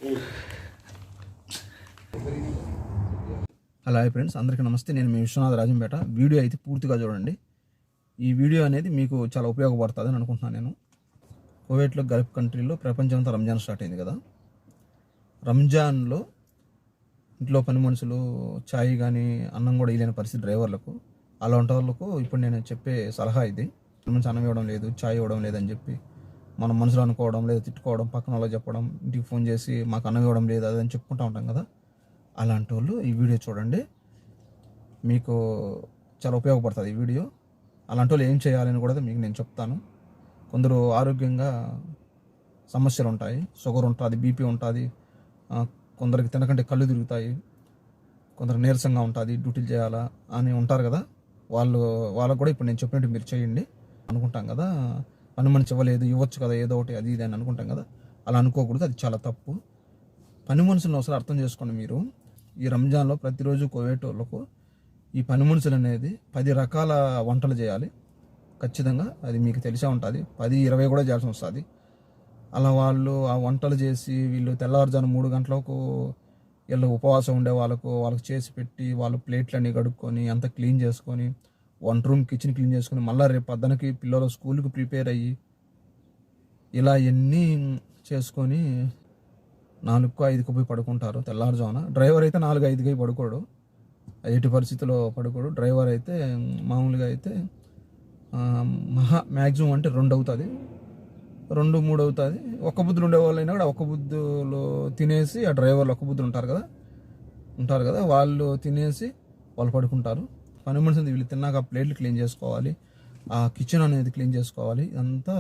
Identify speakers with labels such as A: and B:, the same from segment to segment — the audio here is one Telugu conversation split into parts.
A: హలో ఫ్రెండ్స్, అందరికీ నమస్తే. నేను మీ విశ్వనాథ రాజంపేట. వీడియో అయితే పూర్తిగా చూడండి. ఈ వీడియో అనేది మీకు చాలా ఉపయోగపడుతుంది అని అనుకుంటున్నాను. నేను కువైట్లో గల్ఫ్ కంట్రీలో ప్రపంచమంతా రంజాన్ స్టార్ట్ అయింది కదా. రంజాన్లో ఇంట్లో పని మనుషులు ఛాయ్ కానీ అన్నం కూడా ఇవ్వలేని పరిస్థితి డ్రైవర్లకు, అలాంటి వాళ్ళకు ఇప్పుడు నేను చెప్పే సలహా ఇది. మంచి అన్నం ఇవ్వడం లేదు, ఛాయ్ ఇవ్వడం లేదని చెప్పి మనం మనసులో అనుకోవడం, లేదా తిట్టుకోవడం, పక్కన వాళ్ళకి చెప్పడం, ఇంటికి ఫోన్ చేసి మాకు అన్నం ఇవ్వడం లేదు అదని చెప్పుకుంటూ ఉంటాం కదా. అలాంటి వాళ్ళు ఈ వీడియో చూడండి, మీకు చాలా ఉపయోగపడుతుంది ఈ వీడియో. అలాంటి వాళ్ళు ఏం చేయాలని కూడా మీకు నేను చెప్తాను. కొందరు ఆరోగ్యంగా సమస్యలు ఉంటాయి, షుగర్ ఉంటుంది, బీపీ ఉంటుంది, కొందరికి తినకంటే కళ్ళు తిరుగుతాయి, కొందరు నీరసంగా ఉంటుంది, డ్యూటీలు చేయాలా అని ఉంటారు కదా. వాళ్ళకు కూడా ఇప్పుడు నేను చెప్పినట్టు మీరు చేయండి. అనుకుంటాం కదా, పని మనిషి ఇవ్వచ్చు కదా, ఏదో ఒకటి అది ఇది అని అనుకుంటాం కదా. అలా అనుకోకూడదు, అది చాలా తప్పు. పని మనుషులను ఒకసారి అర్థం చేసుకోండి. మీరు ఈ రంజాన్లో ప్రతిరోజు కువైట్ వాళ్ళకు ఈ పని మనుషులు అనేది 10 రకాల వంటలు చేయాలి ఖచ్చితంగా. అది మీకు తెలిసే ఉంటుంది, 10-20 కూడా చేయాల్సి వస్తుంది. అలా వాళ్ళు ఆ వంటలు చేసి వీళ్ళు తెల్లవారుజాము 3 గంటలకు వీళ్ళు ఉపవాసం ఉండే వాళ్ళకు చేసి పెట్టి, వాళ్ళు ప్లేట్లన్నీ కడుక్కొని అంతా క్లీన్ చేసుకొని, వంట రూమ్ కిచెన్ క్లీన్ చేసుకొని, మళ్ళీ రేపు పొద్దునకి పిల్లలు స్కూల్కి ప్రిపేర్ అయ్యి ఇలా ఎన్ని చేసుకొని 4-5కు పోయి పడుకుంటారు తెల్లారుజామున. డ్రైవర్ అయితే 4-5కి పడుకోడు, ఎట్టి పరిస్థితుల్లో పడుకోడు. డ్రైవర్ అయితే మామూలుగా అయితే మ్యాక్సిమం అంటే 2 అవుతుంది, 2-3 అవుతుంది. ఒక్క బుద్ధులు ఉండే వాళ్ళైనా కూడా ఒక్క బుద్ధులు తినేసి, ఆ డ్రైవర్లు ఒక్క బుద్ధులు ఉంటారు కదా, వాళ్ళు తినేసి వాళ్ళు పడుకుంటారు. పని మనిషిని వీళ్ళు తిన్నాక ప్లేట్లు క్లీన్ చేసుకోవాలి, ఆ కిచెన్ అనేది క్లీన్ చేసుకోవాలి, అంతా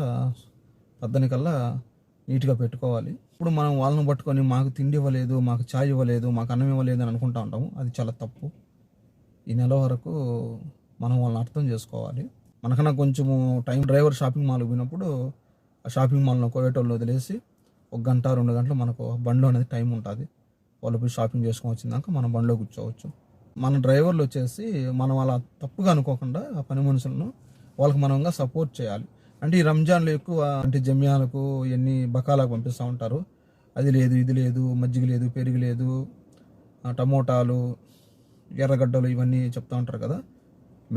A: పద్దనికల్లా నీట్గా పెట్టుకోవాలి. ఇప్పుడు మనం వాళ్ళని పట్టుకొని మాకు తిండి ఇవ్వలేదు, మాకు ఛాయ్ ఇవ్వలేదు, మాకు అన్నం ఇవ్వలేదు అని అనుకుంటా ఉంటాము. అది చాలా తప్పు. ఈ నెల వరకు మనం వాళ్ళని అర్థం చేసుకోవాలి. మనకన్నా కొంచెము టైం డ్రైవర్ షాపింగ్ మాల్కి పోయినప్పుడు ఆ షాపింగ్ మాల్ను కోవేటోళ్ళు వదిలేసి 1 గంట 2 గంటలు మనకు బండిలో అనేది టైం ఉంటుంది. వాళ్ళు పోయి షాపింగ్ చేసుకొని వచ్చిందాక మనం బండిలో కూర్చోవచ్చు. మన డ్రైవర్లు వచ్చేసి మనం అలా తప్పుగా అనుకోకుండా ఆ పని మనుషులను వాళ్ళకి మనంగా సపోర్ట్ చేయాలి. అంటే ఈ రంజాన్లో ఎక్కువ అంటే జమ్యాలకు ఇవన్నీ బకాలకు పంపిస్తూ ఉంటారు. అది లేదు, ఇది లేదు, మజ్జిగ లేదు, పెరుగు లేదు, టమోటాలు, ఎర్రగడ్డలు ఇవన్నీ చెప్తూ ఉంటారు కదా.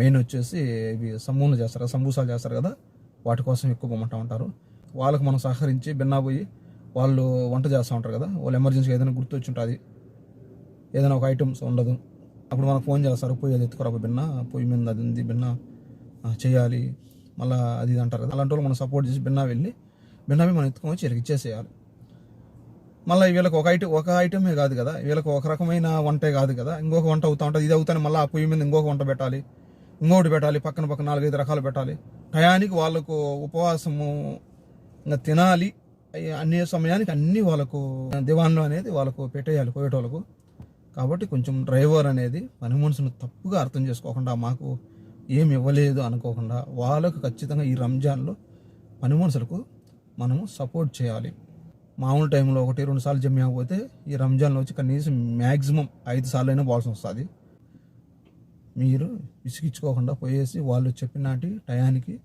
A: మెయిన్ వచ్చేసి ఇవి సంబూసాలు చేస్తారు కదా, వాటి కోసం ఎక్కువ పొమ్మంటూ ఉంటారు. వాళ్ళకు మనం సహకరించి బిన్నా పోయి వాళ్ళు వంట చేస్తూ ఉంటారు కదా. వాళ్ళు ఎమర్జెన్సీగా ఏదైనా గుర్తొచ్చి ఉంటుంది, ఏదైనా ఒక ఐటమ్స్ ఉండదు, అప్పుడు మనకు ఫోన్ చేస్తారు, పోయి అది ఎత్తుకురా బిన్నా, పొయ్యి మీద అది ఉంది బిన్నా చేయాలి, మళ్ళీ అది ఇది అంటారు కదా. అలాంటి వాళ్ళు మనం సపోర్ట్ చేసి బిన్నా పోయి మనం ఎత్తుకొని వచ్చి ఇచ్చేసేయాలి. మళ్ళీ వీళ్ళకి ఒక ఐటమే కాదు కదా, వీళ్ళకి ఒక రకమైన వంటే కాదు కదా, ఇంకొక వంట అవుతూ ఉంటుంది. ఇది అవుతానే మళ్ళీ ఆ పొయ్యి మీద ఇంకొక వంట పెట్టాలి, ఇంకొకటి పెట్టాలి, పక్కన 4-5 రకాలు పెట్టాలి. టయానికి వాళ్ళకు ఉపవాసము ఇంకా తినాలి, అన్ని సమయానికి అన్నీ వాళ్ళకు దివాన్లో అనేది వాళ్ళకు పెట్టేయాలి కోయేటోళ్ళకు. కాబట్టి కొంచెం డ్రైవర్ అనేది పని మనుషులను తప్పుగా అర్థం చేసుకోకుండా, మాకు ఏమి ఇవ్వలేదు అనుకోకుండా, వాళ్ళకు ఖచ్చితంగా ఈ రంజాన్లో పని మనుషులకు మనము సపోర్ట్ చేయాలి. మామూలు టైంలో 1-2 సార్లు జమ్మిపోతే ఈ రంజాన్లో వచ్చి కనీసం మ్యాక్సిమం 5 సార్లు అయినా పోవాల్సి వస్తుంది. మీరు విసిగించుకోకుండా పోయేసి వాళ్ళు చెప్పినటి టయానికి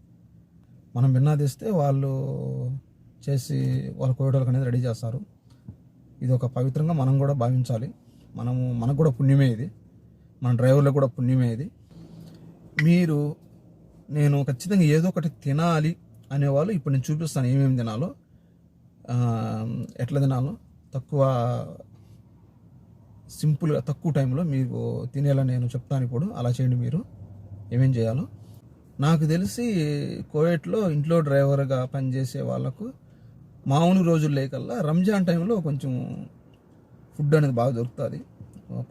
A: మనం విన్నదిస్తే వాళ్ళు చేసి వాళ్ళ కోయటోళ్ళకి అనేది రెడీ చేస్తారు. ఇది ఒక పవిత్రంగా మనం కూడా భావించాలి. మనకు కూడా పుణ్యమే ఇది, మన డ్రైవర్లకు కూడా పుణ్యమే ఇది. నేను ఖచ్చితంగా ఏదో ఒకటి తినాలి అనేవాళ్ళు ఇప్పుడు నేను చూపిస్తాను ఏమేమి తినాలో, ఎట్లా తినాలో, సింపుల్గా తక్కువ టైంలో మీకు తినేలా నేను చెప్తాను. ఇప్పుడు అలా చేయండి. మీరు ఏమేం చేయాలో. నాకు తెలిసి కువైట్లో ఇంట్లో డ్రైవర్గా పనిచేసే వాళ్ళకు మామూలు రోజులు లేకల్లా రంజాన్ టైంలో కొంచెం ఫుడ్ అనేది బాగా దొరుకుతుంది.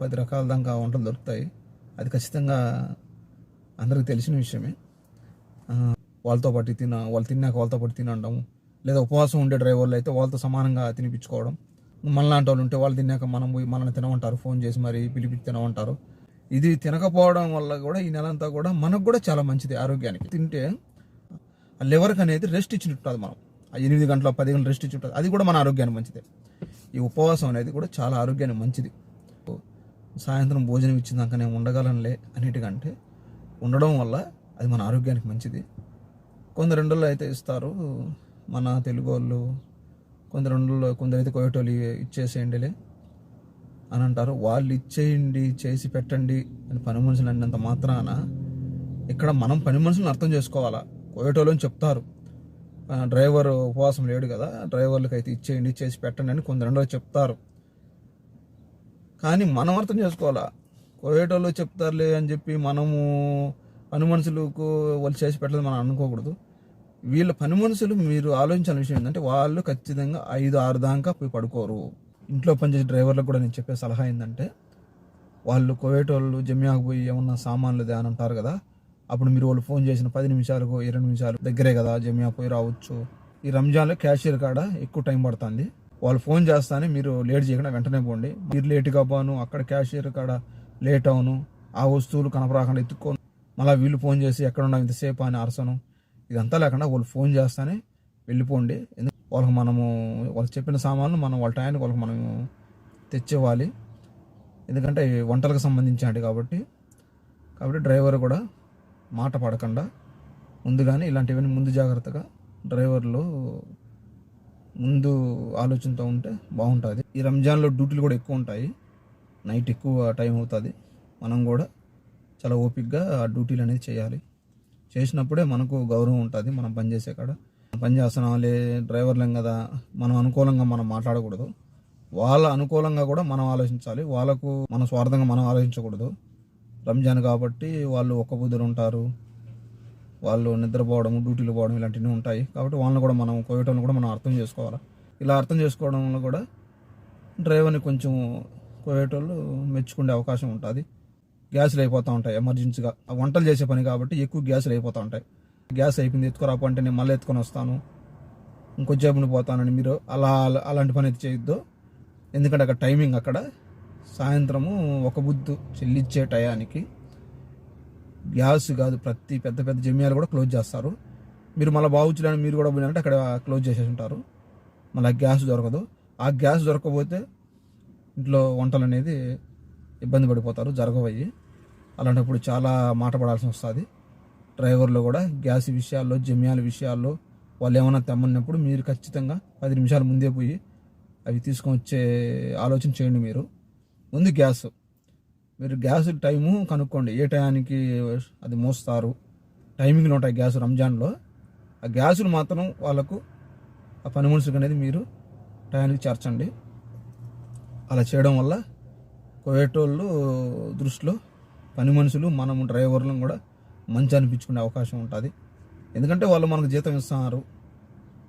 A: 10 రకాల దాకా వంటలు దొరుకుతాయి. అది ఖచ్చితంగా అందరికి తెలిసిన విషయమే. వాళ్ళతో పాటు వాళ్ళు తిన్నాక వాళ్ళతో పాటు తినడం, లేదా ఉపవాసం ఉండే డ్రైవర్లు అయితే వాళ్ళతో సమానంగా తినిపించుకోవడం. మనలాంటి వాళ్ళు ఉంటే వాళ్ళు తిన్నాక మనం పోయి మనల్ని తినమంటారు, ఫోన్ చేసి మరి పిలిపించి తినమంటారు. ఇది తినకపోవడం వల్ల కూడా ఈ నెలంతా కూడా మనకు కూడా చాలా మంచిది ఆరోగ్యానికి. తింటే ఆ లివర్కి అనేది రెస్ట్ ఇచ్చినట్టుంది. మనం ఆ 8 గంటల 10 గంటలు రెస్ట్ ఇచ్చి ఉంటుంది, అది కూడా మన ఆరోగ్యానికి మంచిదే. ఈ ఉపవాసం అనేది కూడా చాలా ఆరోగ్యానికి మంచిది. సాయంత్రం భోజనం ఇచ్చిందాక నేను ఉండగలనులే అన్నిటికంటే ఉండడం వల్ల అది మన ఆరోగ్యానికి మంచిది. కొందరు 2 రోజులు అయితే ఇస్తారు మన తెలుగు వాళ్ళు, కొందరైతే కోయటోళ్ళు ఇచ్చేసేయండిలే అని అంటారు. వాళ్ళు ఇచ్చేయండి, చేసి పెట్టండి అని పని మనుషులు అన్నంత మాత్రాన ఇక్కడ మనం పని మనుషులను అర్థం చేసుకోవాలా. కోయటోళ్ళు చెప్తారు, డ్రైవర్ ఉపవాసం లేడు కదా, డ్రైవర్లకు అయితే ఇచ్చేయండి, చేసి పెట్టండి అని కొందరు చెప్తారు. కానీ మనం అర్థం చేసుకోవాలా. కోయటోళ్ళు చెప్తారులే అని చెప్పి మనము పని మనుషులకు వాళ్ళు చేసి పెట్టలేదు మనం అనుకోకూడదు. వీళ్ళ పని మనుషులు మీరు ఆలోచించాల్సిన విషయం ఏంటంటే వాళ్ళు ఖచ్చితంగా 5-6 దాకా పోయి పడుకోరు. ఇంట్లో పనిచేసే డ్రైవర్లకు కూడా నేను చెప్పే సలహా ఏంటంటే, వాళ్ళు కోయటోళ్ళు జమ్యాకు పోయి ఏమన్నా సామాన్లు అని అంటారు కదా, అప్పుడు మీరు వాళ్ళు ఫోన్ చేసిన 10 నిమిషాలకు 20 నిమిషాలు దగ్గరే కదా, జమ్యా పోయి రావచ్చు. ఈ రంజాన్లో క్యాషియర్ కాడ ఎక్కువ టైం పడుతుంది. వాళ్ళు ఫోన్ చేస్తానే మీరు లేట్ చేయకుండా వెంటనే పోండి. మీరు లేట్గా పోను, అక్కడ క్యాషియర్ కాడ లేట్ అవును, ఆ వస్తువులు కనపరాకుండా ఎత్తుక్కోను, మళ్ళీ వీళ్ళు ఫోన్ చేసి ఎక్కడ ఉన్నావు ఇంతసేపు అని అరసను, ఇదంతా లేకుండా వాళ్ళు ఫోన్ చేస్తానే వెళ్ళిపోండి. వాళ్ళకి వాళ్ళు చెప్పిన సామాన్లు మనం వాళ్ళ టైంకి వాళ్ళకి మనం తెచ్చివ్వాలి. ఎందుకంటే వంటలకు సంబంధించినవి కాబట్టి డ్రైవర్ కూడా మాట పడకుండా ముందుగానే ఇలాంటివన్నీ ముందు జాగ్రత్తగా డ్రైవర్లు ముందు ఆలోచనతో ఉంటే బాగుంటుంది. ఈ రంజాన్లో డ్యూటీలు కూడా ఎక్కువ ఉంటాయి, నైట్ ఎక్కువ టైం అవుతుంది. మనం కూడా చాలా ఓపికగా ఆ డ్యూటీలు అనేది చేయాలి. చేసినప్పుడే మనకు గౌరవం ఉంటుంది. మనం పనిచేసే కాడ పని చేస్తున్నాం డ్రైవర్లం కదా, మనం అనుకూలంగా మనం మాట్లాడకూడదు. వాళ్ళ అనుకూలంగా కూడా మనం ఆలోచించాలి. వాళ్ళకు మన స్వార్థంగా మనం ఆలోచించకూడదు. రంజాన్ కాబట్టి వాళ్ళు ఒక్క పొద్దులు ఉంటారు, వాళ్ళు నిద్రపోవడం, డ్యూటీలు పోవడం ఇలాంటివి ఉంటాయి. కాబట్టి వాళ్ళని కూడా మనం కోయటంలో కూడా మనం అర్థం చేసుకోవాలి. ఇలా అర్థం చేసుకోవడంలో కూడా డ్రైవర్ని కొంచెం కోయటోళ్ళు మెచ్చుకునే అవకాశం ఉంటుంది. గ్యాస్లు అయిపోతూ ఉంటాయి ఎమర్జెన్సీగా, ఆ వంటలు చేసే పని కాబట్టి ఎక్కువ గ్యాస్లు అయిపోతూ ఉంటాయి. గ్యాస్ అయిపోయింది ఎత్తుకురాపు అంటే నేను మళ్ళీ ఎత్తుకొని వస్తాను, ఇంకొచ్చేపుని పోతానని మీరు అలాంటి పని అయితే చేయొద్దు. ఎందుకంటే అక్కడ టైమింగ్ అక్కడ సాయంత్రము ఒక బుద్ధు చెల్లించే టయానికి గ్యాస్ కాదు, ప్రతి పెద్ద పెద్ద జమ్యాలు కూడా క్లోజ్ చేస్తారు. మీరు మళ్ళీ బాగుచ్చులని మీరు కూడా పోయినంటే అక్కడ క్లోజ్ చేసేసి ఉంటారు. మళ్ళీ గ్యాస్ దొరకదు. ఆ గ్యాస్ దొరకకపోతే ఇంట్లో వంటలు అనేది ఇబ్బంది పడిపోతారు, జరగవయ్యి. అలాంటప్పుడు చాలా మాట పడాల్సి వస్తుంది. డ్రైవర్లు కూడా గ్యాస్ విషయాల్లో, జమ్యాల విషయాల్లో వాళ్ళు ఏమైనా తెమ్మన్నప్పుడు మీరు ఖచ్చితంగా 10 నిమిషాల ముందే పోయి అవి తీసుకొని వచ్చే ఆలోచన చేయండి. మీరు ముందు మీరు గ్యాస్ టైము కనుక్కోండి, ఏ టయానికి అది మోస్తారు. టైమింగ్లు ఉంటాయి గ్యాస్ రంజాన్లో. ఆ గ్యాసులు మాత్రం వాళ్ళకు ఆ పని మనుషులకు అనేది మీరు టయానికి చేర్చండి. అలా చేయడం వల్ల కోయటోళ్ళు దృష్టిలో పని మనుషులు మనము డ్రైవర్లను కూడా మంచి అనిపించుకునే అవకాశం ఉంటుంది. ఎందుకంటే వాళ్ళు మనకు జీతం ఇస్తున్నారు,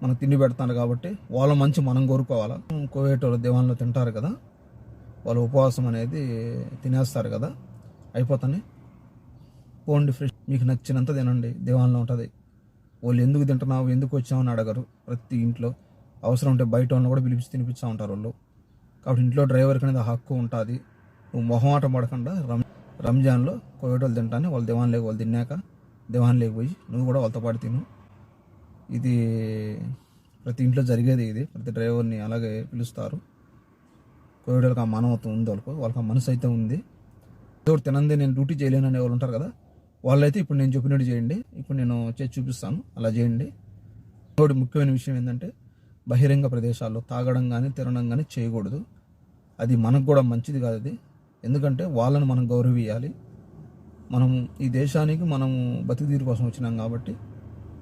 A: మనకు తిండి పెడతారు కాబట్టి వాళ్ళ మంచి మనం కోరుకోవాలా. కోయటోళ్ళు దేవాన్లో తింటారు కదా, వాళ్ళు ఉపవాసం అనేది తినేస్తారు కదా, అయిపోతానే పోండి ఫ్రెష్, మీకు నచ్చినంత తినండి, దేవాన్లో ఉంటుంది. వాళ్ళు ఎందుకు తింటున్నావు, ఎందుకు వచ్చామని అడగరు. ప్రతి ఇంట్లో అవసరం ఉంటే బయట వాళ్ళని కూడా పిలిపించి తినిపిస్తూ ఉంటారు వాళ్ళు. కాబట్టి ఇంట్లో డ్రైవర్కి అనేది హక్కు ఉంటుంది. నువ్వు మొహమాట పడకుండా రంజాన్లో కోయటోళ్ళు తింటానే వాళ్ళు దేవాన్లోకి వాళ్ళు తిన్నాక దేవాన్లోకి పోయి నువ్వు కూడా వాళ్ళతో పాటు తిను. ఇది ప్రతి ఇంట్లో జరిగేది. ఇది ప్రతి డ్రైవర్ని అలాగే పిలుస్తారు. కోవిడ్కి ఆ మానవత్వం ఉంది, వాళ్ళకి ఆ మనసు అయితే ఉంది. ఎవరు తినందే నేను డ్యూటీ చేయలేను అనే వాళ్ళు ఉంటారు కదా, వాళ్ళైతే ఇప్పుడు నేను చెప్పినట్టు చేయండి. ఇప్పుడు నేను చేసి చూపిస్తాను, అలా చేయండి. ఇంకోటి ముఖ్యమైన విషయం ఏంటంటే, బహిరంగ ప్రదేశాల్లో తాగడం కానీ తినడం కానీ చేయకూడదు. అది మనకు కూడా మంచిది కాదు అది. ఎందుకంటే వాళ్ళని మనం గౌరవించాలి. మనం ఈ దేశానికి మనము బతికితీరు కోసం వచ్చినాం కాబట్టి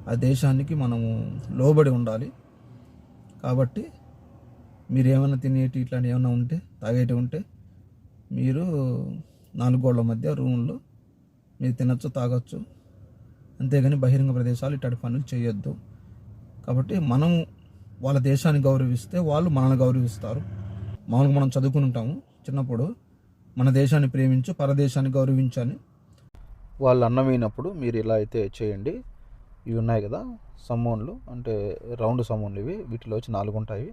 A: ఆ దేశానికి మనము లోబడి ఉండాలి. కాబట్టి మీరు ఏమైనా తినేటి ఇట్లాంటి ఏమైనా ఉంటే, తాగేటి ఉంటే మీరు 4 గోడల మధ్య రూమ్లో మీరు తినచ్చు, తాగొచ్చు. అంతేగాని బహిరంగ ప్రదేశాలు ఇట్లాంటి పనులు చేయొద్దు. కాబట్టి మనం వాళ్ళ దేశాన్ని గౌరవిస్తే వాళ్ళు మనల్ని గౌరవిస్తారు. మామూలుగా మనం చదువుకుని ఉంటాము చిన్నప్పుడు, మన దేశాన్ని ప్రేమించు పరదేశాన్ని గౌరవించని. వాళ్ళు అన్నమైనప్పుడు మీరు ఇలా అయితే చేయండి. ఇవి ఉన్నాయి కదా సమ్మోన్లు, అంటే రౌండ్ సమ్మోన్లు ఇవి. వీటిలో వచ్చి 4 ఉంటాయి.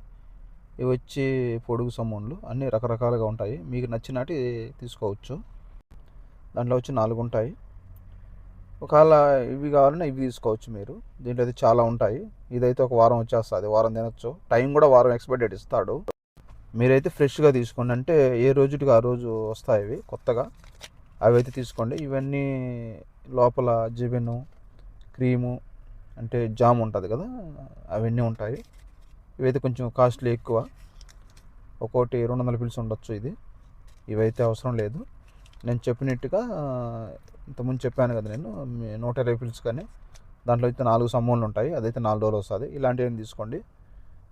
A: ఇవి వచ్చి పొడుగు సమ్మోన్లు, అన్నీ రకరకాలుగా ఉంటాయి. మీకు నచ్చినట్టు తీసుకోవచ్చు. దాంట్లో వచ్చి 4 ఉంటాయి. ఒకవేళ ఇవి కావాలన్నా ఇవి తీసుకోవచ్చు మీరు. దీంట్లో అయితే చాలా ఉంటాయి. ఇదైతే ఒక వారం వచ్చేస్తుంది, వారం తినొచ్చు. టైం కూడా వారం ఎక్స్పైరీ డేట్ ఇస్తాడు. మీరైతే ఫ్రెష్గా తీసుకోండి, అంటే ఏ రోజుకి ఆ రోజు వస్తాయి ఇవి కొత్తగా. అవి అయితే తీసుకోండి. ఇవన్నీ లోపల జిబెను, క్రీము, అంటే జామ్ ఉంటుంది కదా, అవన్నీ ఉంటాయి. ఇవైతే కొంచెం కాస్ట్లీ ఎక్కువ, ఒక్కోటి 200 పిల్స్ ఉండొచ్చు. ఇవైతే అవసరం లేదు. నేను చెప్పినట్టుగా ఇంతకుముందు చెప్పాను కదా నేను 120 పిల్స్ కానీ దాంట్లో అయితే 4 సమ్మోన్లు ఉంటాయి. అదైతే 4 రోజులు వస్తుంది. ఇలాంటివి తీసుకోండి.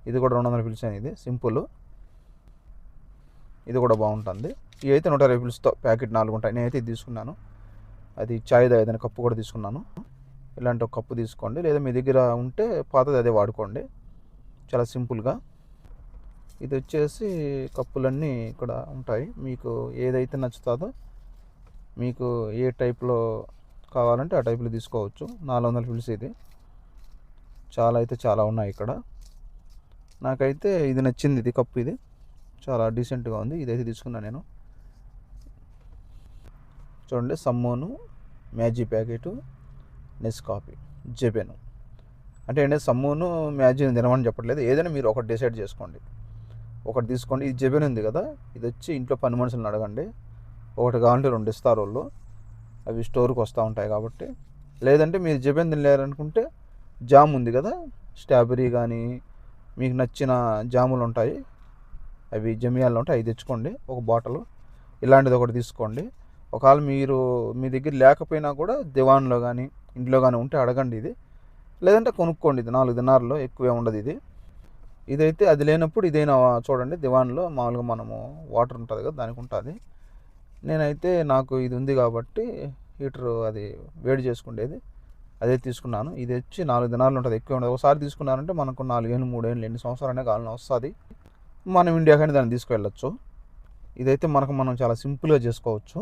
A: ఇది కూడా 200 పిల్స్ అని, ఇది సింపుల్, ఇది కూడా బాగుంటుంది. ఇవి అయితే 120 పిల్స్తో ప్యాకెట్ 4 ఉంటాయి. నేనైతే ఇది తీసుకున్నాను. అది చాయ్ తాగేదాని కప్పు కూడా తీసుకున్నాను. ఇలాంటి ఒక కప్పు తీసుకోండి, లేదా మీ దగ్గర ఉంటే పాతది అదే వాడుకోండి. చాలా సింపుల్గా. ఇది వచ్చేసి కప్పులన్నీ ఇక్కడ ఉంటాయి. మీకు ఏదైతే నచ్చుతుందో, మీకు ఏ టైప్లో కావాలంటే ఆ టైప్లో తీసుకోవచ్చు. 400 పిల్స్ ఇది. చాలా ఉన్నాయి ఇక్కడ. నాకైతే ఇది నచ్చింది. ఇది కప్పు, ఇది చాలా డీసెంట్గా ఉంది. ఇదైతే తీసుకున్నాను నేను. చూడండి, సమ్మోను, మ్యాజీ ప్యాకెటు, నెస్కాఫీ, జెబెను. అంటే ఏంటంటే సమ్మోను మ్యాజీని తినమని చెప్పట్లేదు, ఏదైనా మీరు ఒకటి డిసైడ్ చేసుకోండి, ఒకటి తీసుకోండి. ఇది జెబెన్ ఉంది కదా, ఇది వచ్చి ఇంట్లో పని మనుషులను అడగండి, ఒకటి కావాలంటే 2 ఇస్తారు వాళ్ళు, అవి స్టోర్కి వస్తూ ఉంటాయి కాబట్టి. లేదంటే మీరు జెబెన్ తినలేరనుకుంటే జామ్ ఉంది కదా, స్ట్రాబెర్రీ కానీ మీకు నచ్చిన జాములు ఉంటాయి, అవి జమియాల్లో ఉంటాయి, అవి తెచ్చుకోండి ఒక బాటిల్. ఇలాంటిది ఒకటి తీసుకోండి. ఒకవేళ మీరు మీ దగ్గర లేకపోయినా కూడా దివాన్లో కానీ ఇంట్లో కానీ ఉంటే అడగండి. ఇది లేదంటే కొనుక్కోండి. ఇది 4 దినార్లో ఎక్కువే ఉండదు. ఇదైతే అది లేనప్పుడు ఇదైనా చూడండి, దివాన్లో మామూలుగా మనము వాటర్ ఉంటుంది కదా దానికి ఉంటుంది. నేనైతే నాకు ఇది ఉంది కాబట్టి హీటర్ అది వేడి చేసుకునేది అదే తీసుకున్నాను. ఇది వచ్చి 4 దినాలు ఉంటుంది, ఎక్కువ ఉండదు. ఒకసారి తీసుకున్నారంటే మనకు 4 ఏళ్ళు 3 ఏళ్ళు ఎన్ని సంవత్సరాలనే కావాలని వస్తుంది. మనం ఇండియా కానీ దాన్ని తీసుకువెళ్ళచ్చు. ఇదైతే మనం చాలా సింపుల్గా చేసుకోవచ్చు.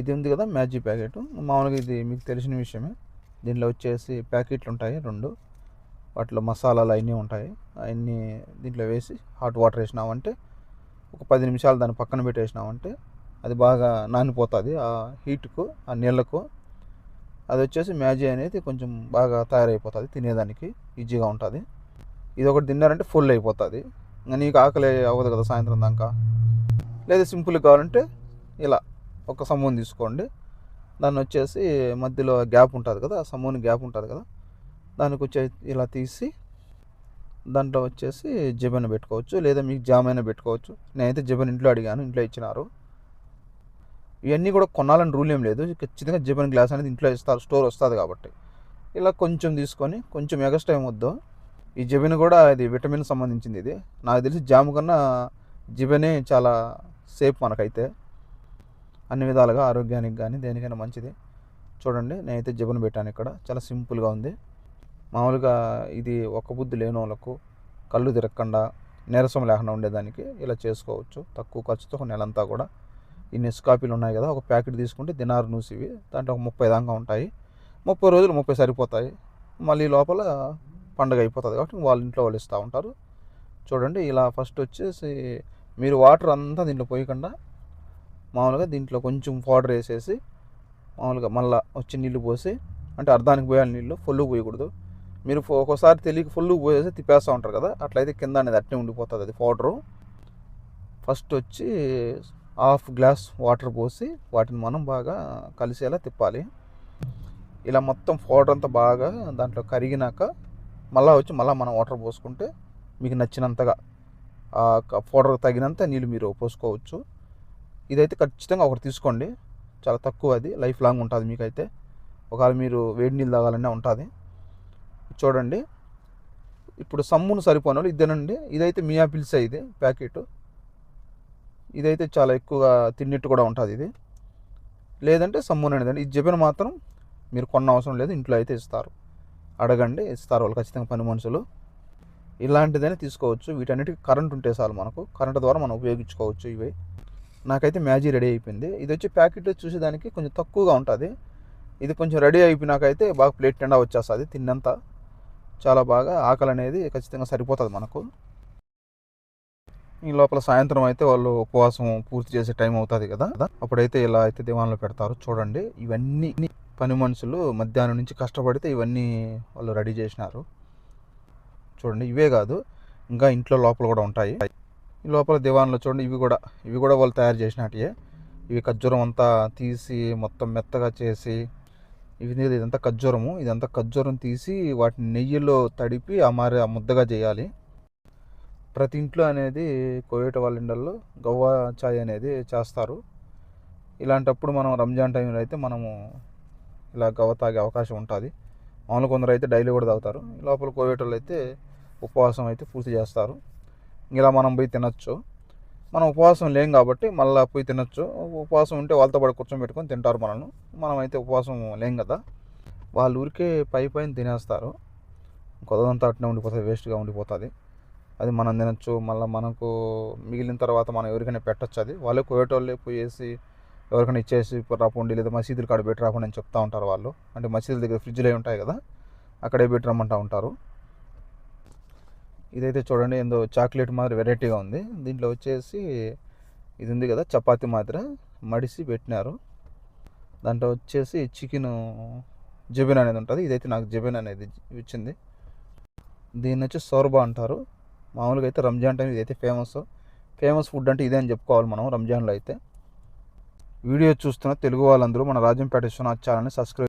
A: ఇది ఉంది కదా మ్యాజీ ప్యాకెట్, మామూలుగా ఇది మీకు తెలిసిన విషయమే. దీంట్లో వచ్చేసి ప్యాకెట్లు ఉంటాయి 2, వాటిలో మసాలాలు అవన్నీ ఉంటాయి. అవన్నీ దీంట్లో వేసి హాట్ వాటర్ వేసినామంటే ఒక 10 నిమిషాలు దాన్ని పక్కన పెట్టేసినామంటే అది బాగా నానిపోతుంది ఆ హీట్కు, ఆ నీళ్ళకు. అది వచ్చేసి మ్యాజీ అనేది కొంచెం బాగా తయారైపోతుంది, తినేదానికి ఈజీగా ఉంటుంది. ఇది ఒకటి తిన్నారంటే ఫుల్ అయిపోతుంది. ఇంకా నీకు ఆకలి అవ్వదు కదా సాయంత్రం దాకా. లేదా సింపుల్గా కావాలంటే ఇలా ఒక సమ్మోన్ తీసుకోండి, దాన్ని వచ్చేసి మధ్యలో గ్యాప్ ఉంటుంది కదా, ఆ సమ్మోన్ గ్యాప్ ఉంటుంది కదా, దానికి వచ్చే ఇలా తీసి దాంట్లో వచ్చేసి జెబెన్ పెట్టుకోవచ్చు, లేదా మీకు జామ్ అయినా పెట్టుకోవచ్చు. నేనైతే జెబెన్ ఇంట్లో అడిగాను, ఇంట్లో ఇచ్చినారు. ఇవన్నీ కూడా కొనాలని రూల్ ఏం లేదు, ఖచ్చితంగా జెబెన్ గ్లాస్ అనేది ఇంట్లో ఇస్తారు, స్టోర్ వస్తుంది కాబట్టి. ఇలా కొంచెం తీసుకొని, కొంచెం ఎగస్ట్రా ఏం వద్దు. ఈ జెబెన్ కూడా ఇది విటమిన్ సంబంధించింది. ఇది నాకు తెలిసి జాము కన్నా జెబెనే చాలా సేఫ్ మనకైతే, అన్ని విధాలుగా ఆరోగ్యానికి కానీ దేనికైనా మంచిది. చూడండి, నేనైతే జెబెన్ పెట్టాను ఇక్కడ. చాలా సింపుల్గా ఉంది. మామూలుగా ఇది ఒక్క బుద్ధి లేని వాళ్ళకు, కళ్ళు తిరగకుండా నీరసం లేకుండా ఉండేదానికి ఇలా చేసుకోవచ్చు. తక్కువ ఖర్చుతో ఒక నెలంతా కూడా. ఈ నెస్కాఫీలు ఉన్నాయి కదా, ఒక ప్యాకెట్ తీసుకుంటే దినారు నూసివి దాంట్లో ఒక 30 దాకా ఉంటాయి. 30 రోజులు 30 సరిపోతాయి. మళ్ళీ లోపల పండుగ అయిపోతుంది కాబట్టి వాళ్ళ ఇంట్లో వాళ్ళు ఇస్తూ ఉంటారు. చూడండి, ఇలా ఫస్ట్ వచ్చేసి మీరు వాటర్ అంతా దీంట్లో పోయకుండా మామూలుగా దీంట్లో కొంచెం పౌడర్ వేసేసి మామూలుగా మళ్ళీ వచ్చి నీళ్ళు పోసి, అంటే అర్ధానికి పోయాలి నీళ్ళు, ఫుల్లు పోయకూడదు. మీరు ఒక్కోసారి తెలియక ఫుల్లు పోసేసి తిప్పేస్తూ ఉంటారు కదా, అట్లయితే కింద అనేది అట్నే ఉండిపోతుంది అది పౌడరు. ఫస్ట్ వచ్చి హాఫ్ గ్లాస్ వాటర్ పోసి వాటిని మనం బాగా కలిసేలా తిప్పాలి. ఇలా మొత్తం పౌడర్ అంతా బాగా దాంట్లో కరిగినాక మళ్ళీ మనం వాటర్ పోసుకుంటే మీకు నచ్చినంతగా ఆ పౌడర్ తగినంత నీళ్ళు మీరు పోసుకోవచ్చు. ఇదైతే ఖచ్చితంగా ఒకటి తీసుకోండి, చాలా తక్కువ, అది లైఫ్ లాంగ్ ఉంటుంది మీకైతే. ఒకవేళ మీరు వేడి నీళ్ళు తాగాలనే ఉంటుంది. చూడండి, ఇప్పుడు సమ్మును సరిపోని వాళ్ళు ఇదేనండి. ఇదైతే మియా పిల్స్ ఇది ప్యాకెట్. ఇదైతే చాలా ఎక్కువగా తిన్నట్టు కూడా ఉంటుంది ఇది. లేదంటే సమ్మున్ అనేదండి. ఇది జెబెన్ మాత్రం మీరు కొన్న అవసరం లేదు, ఇంట్లో అయితే ఇస్తారు, అడగండి ఇస్తారు వాళ్ళు ఖచ్చితంగా పని మనుషులు. ఇలాంటిదైనా తీసుకోవచ్చు. వీటన్నిటికీ కరెంట్ ఉంటే చాలు, మనకు కరెంట్ ద్వారా మనం ఉపయోగించుకోవచ్చు ఇవి. నాకైతే మ్యాజీ రెడీ అయిపోయింది. ఇది వచ్చి ప్యాకెట్ చూసేదానికి కొంచెం తక్కువగా ఉంటుంది. ఇది కొంచెం రెడీ అయిపోయినాకైతే బాగా ప్లేట్ నిండా వచ్చేస్తుంది తిన్నంత. చాలా బాగా ఆకలి అనేది ఖచ్చితంగా సరిపోతుంది మనకు. ఈ లోపల సాయంత్రం అయితే వాళ్ళు ఉపవాసం పూర్తి చేసే టైం అవుతుంది కదా, అప్పుడైతే ఇలా అయితే దివాన్లో పెడతారు. చూడండి, ఇవన్నీ పని మనుషులు మధ్యాహ్నం నుంచి కష్టపడితే ఇవన్నీ వాళ్ళు రెడీ చేసినారు. చూడండి, ఇవే కాదు ఇంకా ఇంట్లో లోపల కూడా ఉంటాయి. ఈ లోపల దివాన్లో చూడండి, ఇవి కూడా వాళ్ళు తయారు చేసినట్టే. ఇవి ఖర్జూరం అంతా తీసి మొత్తం మెత్తగా చేసి, ఇదంతా ఖర్జూరం తీసి వాటిని నెయ్యిలో తడిపి ఆ ముద్దగా చేయాలి. ప్రతి ఇంట్లో అనేది కోయేట వాళ్ళ ఇండల్లో గవ్వా చాయ్ అనేది చేస్తారు. ఇలాంటప్పుడు మనం రంజాన్ టైంలో అయితే మనము ఇలా గవ్వ తాగే అవకాశం ఉంటుంది. మామూలు కొందరు అయితే డైలీ కూడా తాగుతారు. లోపల కోయేటోళ్ళు అయితే ఉపవాసం అయితే పూర్తి చేస్తారు. ఇలా మనం పోయి తినచ్చు. మనం ఉపవాసం లేం కాబట్టి మళ్ళీ పోయి తినచ్చు. ఉపవాసం ఉంటే వాళ్ళతో పాటు కూర్చోబెట్టుకొని తింటారు మనల్ని. మనమైతే ఉపవాసం లేం కదా, వాళ్ళ ఊరికే పైన తినేస్తారు. కొద్దంతా అట్నే ఉండిపోతుంది, వేస్ట్గా ఉండిపోతుంది. అది మనం తినచ్చు. మళ్ళీ మనకు మిగిలిన తర్వాత మనం ఎవరికైనా పెట్టచ్చు. అది వాళ్ళే కోయేటోళ్ళే పోయేసి ఎవరికైనా ఇచ్చేసి రాపండి, లేదా మసీదులు కాడ పెట్టి రాపండి అని చెప్తూ ఉంటారు వాళ్ళు. అంటే మసీదుల దగ్గర ఫ్రిడ్జ్లు ఉంటాయి కదా, అక్కడే పెట్టి రమ్మంటూ ఉంటారు. ఇదైతే చూడండి ఏందో చాక్లెట్ మాదిరి వెరైటీగా ఉంది. దీంట్లో వచ్చేసి ఇది ఉంది కదా చపాతీ మాదిరి మడిసి పెట్టినారు. దాంట్లో వచ్చేసి చికెన్ జబీన్ అనేది ఉంటుంది. ఇదైతే నాకు జబీన్ అనేది ఇచ్చింది. దీన్ని వచ్చి సోర్బా అంటారు. మామూలుగా అయితే రంజాన్ టైం ఇదైతే ఫేమస్ ఫుడ్ అంటే ఇదే అని చెప్పుకోవాలి మనం రంజాన్లో అయితే. వీడియో చూస్తున్న తెలుగు వాళ్ళందరూ మన రాజంపేట విశ్వనాథ్ ఛానల్ని సబ్స్క్రైబ్